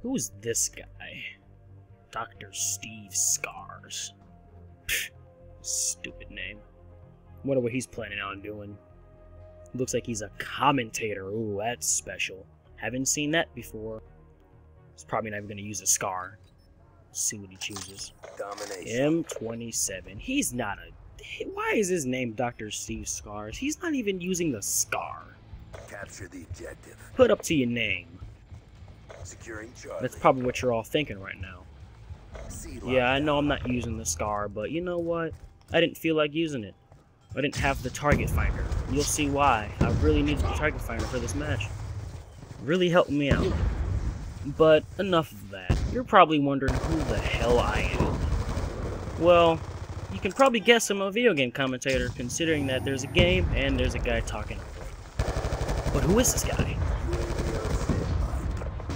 Who's this guy? DrSteveSCARz. Pfft, stupid name. Wonder what he's planning on doing. Looks like he's a commentator. Ooh, that's special. Haven't seen that before. He's probably not even going to use a scar. Let's see what he chooses. M27. He's not a... Why is his name DrSteveSCARz? He's not even using the scar. Capture the objective. Put up to your name. Securing Charlie. That's probably what you're all thinking right now. Yeah, I know I'm not using the scar, but you know what? I didn't feel like using it. I didn't have the target finder. You'll see why. I really needed the target finder for this match. Really helped me out. But enough of that. You're probably wondering who the hell I am. Well, you can probably guess I'm a video game commentator, considering that there's a game and there's a guy talking. But who is this guy?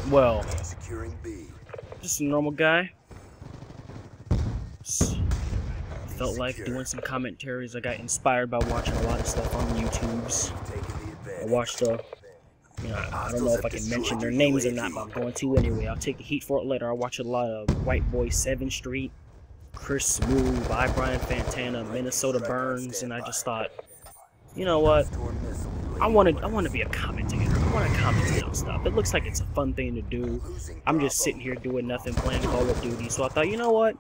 Well, just a normal guy. Felt like doing some commentaries. I got inspired by watching a lot of stuff on YouTubes. I watched I don't know if I can mention their names or not, but I'm going to anyway. I'll take the heat for it later. I watch a lot of White Boy 7th Street, Chris Smooth, I Brian Fantana, Minnesota Burns, and I just thought, you know what? I want to be a commentator. I want to commentate on stuff. It looks like it's a fun thing to do. I'm just sitting here doing nothing, playing Call of Duty. So I thought, you know what?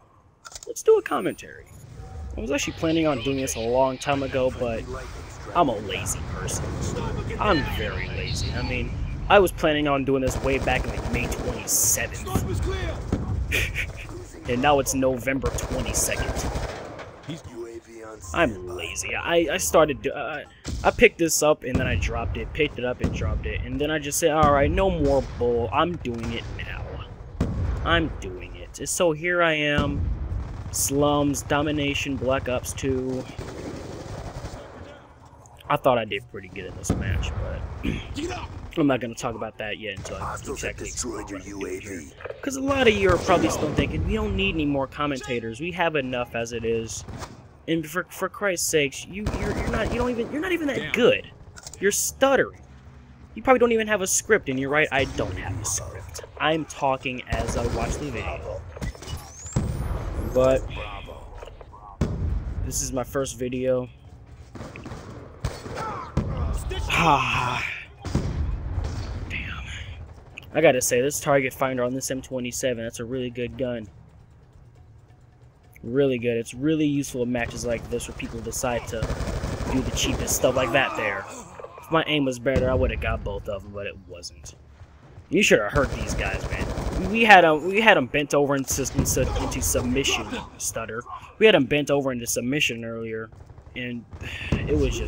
Let's do a commentary. I was actually planning on doing this a long time ago, but I'm a lazy person. I'm very lazy. I mean, I was planning on doing this way back in like May 27th. And now it's November 22nd. I'm lazy. I picked this up and then I dropped it, picked it up and dropped it, and then I just said, alright, no more bull, I'm doing it now. I'm doing it. So here I am, Slums, Domination, Black Ops 2. I thought I did pretty good in this match, but I'm not going to talk about that yet until I exactly explain what I'm doing here. Because a lot of you are probably still thinking, we don't need any more commentators, we have enough as it is. And for Christ's sakes, you're not even that good. You're stuttering. You probably don't even have a script, and you're right, I don't have a script. I'm talking as I watch the video. But this is my first video. Damn. I gotta say, this target finder on this M27, that's a really good gun. Really good. It's really useful in matches like this where people decide to do the cheapest stuff like that there. If my aim was better, I would have got both of them, but it wasn't. You should have heard these guys, man. We had them bent over into submission, stutter. We had them bent over into submission earlier, and it was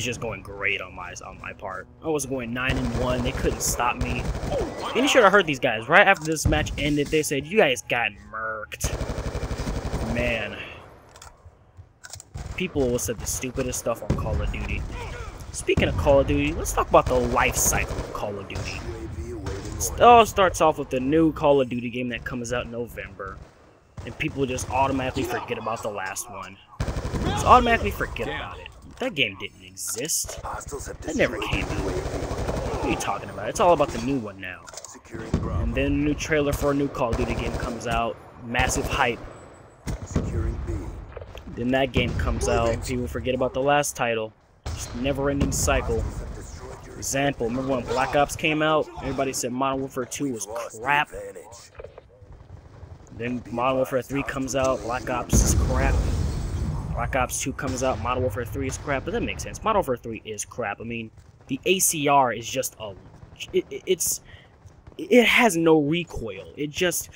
just going great on my part. I was going 9-1. They couldn't stop me. And you should have heard these guys right after this match ended. They said, "You guys got murked." Man, people will say the stupidest stuff on Call of Duty. Speaking of Call of Duty, let's talk about the life cycle of Call of Duty. It all starts off with the new Call of Duty game that comes out in November, and people just automatically forget about the last one. Just automatically forget about it. That game didn't exist. That never came out. What are you talking about? It's all about the new one now. And then a new trailer for a new Call of Duty game comes out. Massive hype. Then that game comes out, and people forget about the last title. Just never-ending cycle. Example, remember when Black Ops came out? Everybody said Modern Warfare 2 was crap. Then Modern Warfare 3 comes out, Black Ops is crap. Black Ops 2 comes out, Modern Warfare 3 is crap, but that makes sense. Modern Warfare 3 is crap. I mean, the ACR is just a... It has no recoil. It just...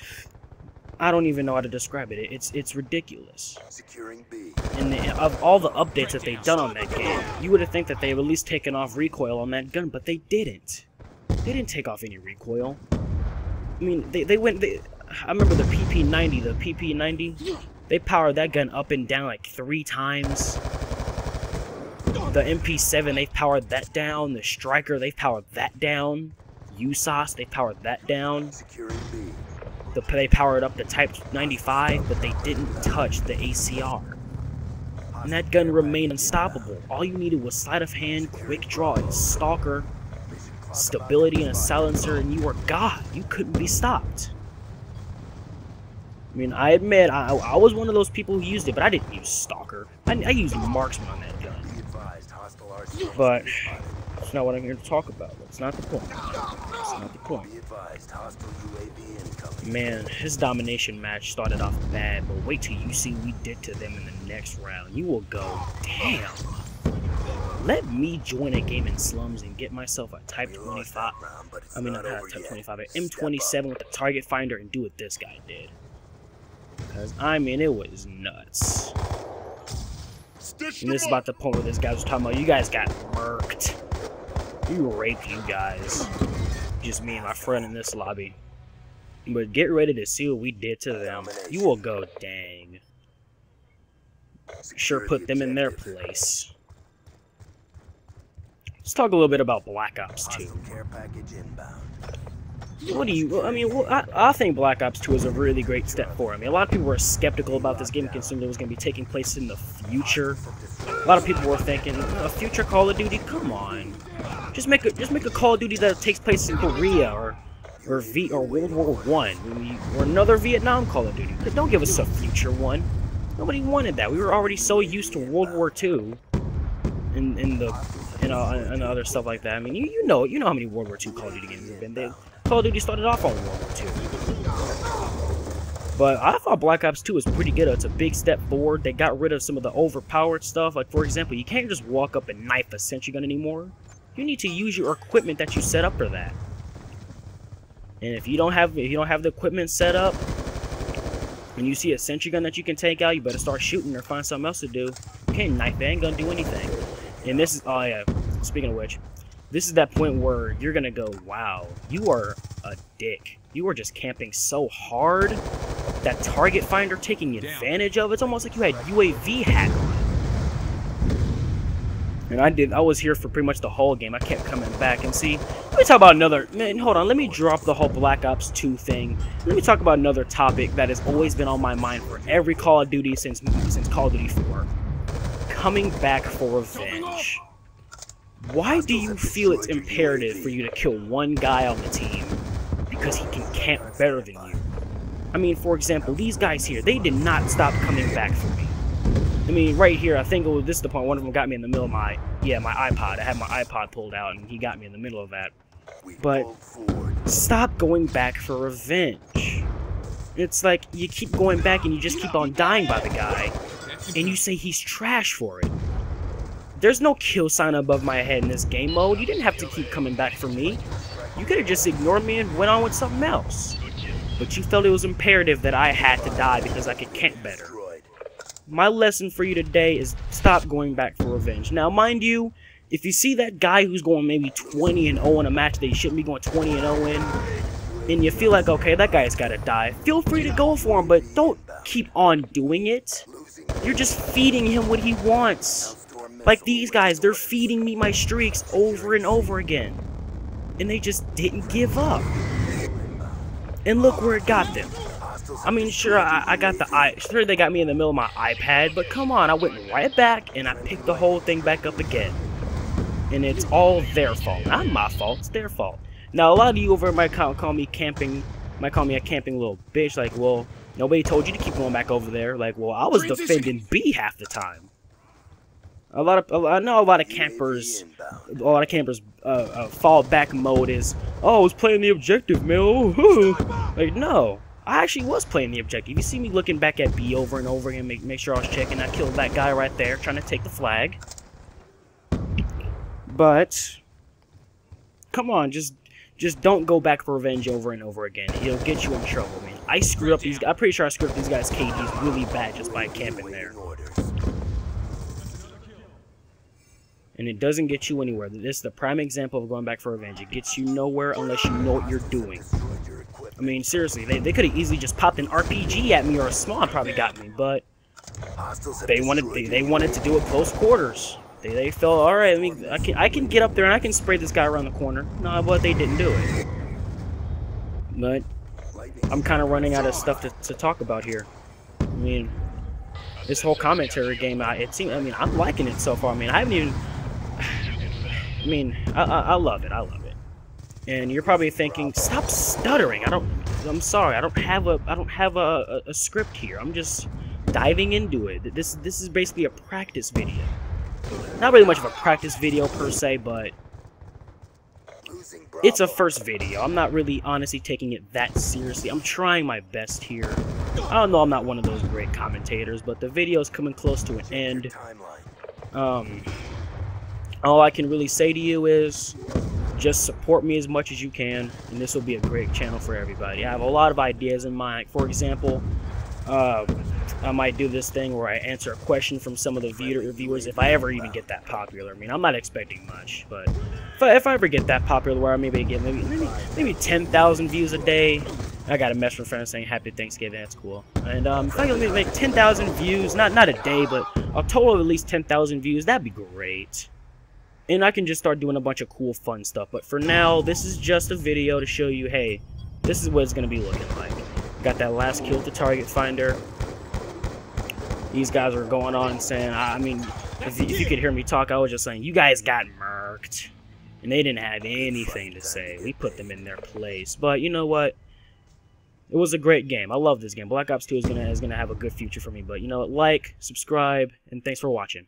I don't even know how to describe it. It's ridiculous. And of all the updates that they've done on that game, you would have think that they would at least taken off recoil on that gun, but they didn't. They didn't take off any recoil. I mean, I remember the PP90. The PP90, they powered that gun up and down like 3 times. The MP7, they've powered that down. The Striker, they've powered that down. USAS, they powered that down. They powered up the Type 95, but they didn't touch the ACR. And that gun remained unstoppable. All you needed was sleight of hand, quick draw, and stalker. stability and a silencer, and you were God. You couldn't be stopped. I mean, I admit, I was one of those people who used it, but I didn't use Stalker. I used Marksman on that gun. But that's not what I'm here to talk about. That's not the point. That's not the point. Man, his domination match started off bad, but wait till you see what we did to them in the next round. You will go, damn. Let me join a game in slums and get myself a Type 25. I mean, not a Type 25, an M27 with a target finder and do what this guy did. Because, I mean, it was nuts. And this is about the point where this guy was talking about, you guys got murked. You raped you guys. Just me and my friend in this lobby. But get ready to see what we did to them. You will go, dang. Sure put them in their place. Let's talk a little bit about Black Ops 2. What do you... I mean, I think Black Ops 2 is a really great step forward. I mean, a lot of people were skeptical about this game, considering it was going to be taking place in the future. A lot of people were thinking, a future Call of Duty? Come on. Just make a Call of Duty that takes place in Korea or World War I, or another Vietnam Call of Duty. Don't give us a future one. Nobody wanted that. We were already so used to World War II and other stuff like that. I mean, you know how many World War II Call of Duty games have been. Call of Duty started off on World War II. But I thought Black Ops 2 was pretty good. It's a big step forward. They got rid of some of the overpowered stuff. Like, for example, you can't just walk up and knife a sentry gun anymore. You need to use your equipment that you set up for that. And if you don't have the equipment set up, and you see a sentry gun that you can take out, you better start shooting or find something else to do. You can't knife it, ain't gonna do anything. And this is, oh yeah, speaking of which, this is that point where you're gonna go, wow, you are a dick. You are just camping so hard. That target finder taking advantage of it. It's almost like you had UAV hack on it. And I was here for pretty much the whole game. I kept coming back and see. Let me talk about another, man, hold on, let me drop the whole Black Ops 2 thing. Let me talk about another topic that has always been on my mind for every Call of Duty since Call of Duty 4. Coming back for revenge. Why do you feel it's imperative for you to kill one guy on the team because he can camp better than you? I mean, for example, these guys here, they did not stop coming back for me. I mean, right here, I think this is the point, one of them got me in the middle of my iPod. I had my iPod pulled out, and he got me in the middle of that. But stop going back for revenge. It's like, you keep going back, and you just keep on dying by the guy, and you say he's trash for it. There's no kill sign above my head in this game mode. You didn't have to keep coming back for me. You could have just ignored me and went on with something else. But you felt it was imperative that I had to die because I could camp better. My lesson for you today is stop going back for revenge. Now, mind you, if you see that guy who's going maybe 20-0 in a match that he shouldn't be going 20-0 in, and you feel like, okay, that guy's got to die, feel free to go for him, but don't keep on doing it. You're just feeding him what he wants. Like these guys, they're feeding me my streaks over and over again. And they just didn't give up. And look where it got them. I mean, sure, sure they got me in the middle of my iPad, but come on, I went right back and I picked the whole thing back up again. And it's all their fault. Not my fault, it's their fault. Now, a lot of you over might call me a camping little bitch, like, well, nobody told you to keep going back over there. Like, well, I was defending B half the time. I know a lot of campers fallback mode is, oh, I was playing the objective, man. Like, no, I actually was playing the objective. You see me looking back at B over and over again, make sure I was checking. I killed that guy right there, trying to take the flag. But come on, just don't go back for revenge over and over again. It'll get you in trouble, man. I screwed up these guys. I'm pretty sure I screwed up these guys' KDs really bad just by camping there. And it doesn't get you anywhere. This is the prime example of going back for revenge. It gets you nowhere unless you know what you're doing. I mean, seriously, they could have easily just popped an RPG at me or a spawn probably got me, but they wanted to do it close quarters. They felt, all right, I can get up there and I can spray this guy around the corner. No, but they didn't do it. But I'm kind of running out of stuff to talk about here. I mean, this whole commentary game, I'm liking it so far. I mean, I haven't even. I mean, I love it. I love it. And you're probably thinking, stop stuttering. I'm sorry. I don't have a script here. I'm just diving into it. This is basically a practice video. Not really much of a practice video per se, but it's a first video. I'm not really honestly taking it that seriously. I'm trying my best here. I don't know, I'm not one of those great commentators, but the video's coming close to an end. All I can really say to you is just support me as much as you can, and this will be a great channel for everybody. I have a lot of ideas in mind. For example, I might do this thing where I answer a question from some of the viewers if I ever even get that popular. I mean, I'm not expecting much, but if I ever get that popular where I maybe get maybe 10,000 views a day, I got a message from friends saying Happy Thanksgiving. That's cool. And if I can make 10,000 views, not a day, but a total of at least 10,000 views, that'd be great. And I can just start doing a bunch of cool, fun stuff. But for now, this is just a video to show you, hey, this is what it's gonna be looking like. Got that last kill with the target finder. These guys are going on and saying, I mean, if you could hear me talk, I was just saying, you guys got murked. And they didn't have anything to say. We put them in their place. But you know what? It was a great game. I love this game. Black Ops 2 is gonna have a good future for me. But you know what? Like, subscribe, and thanks for watching.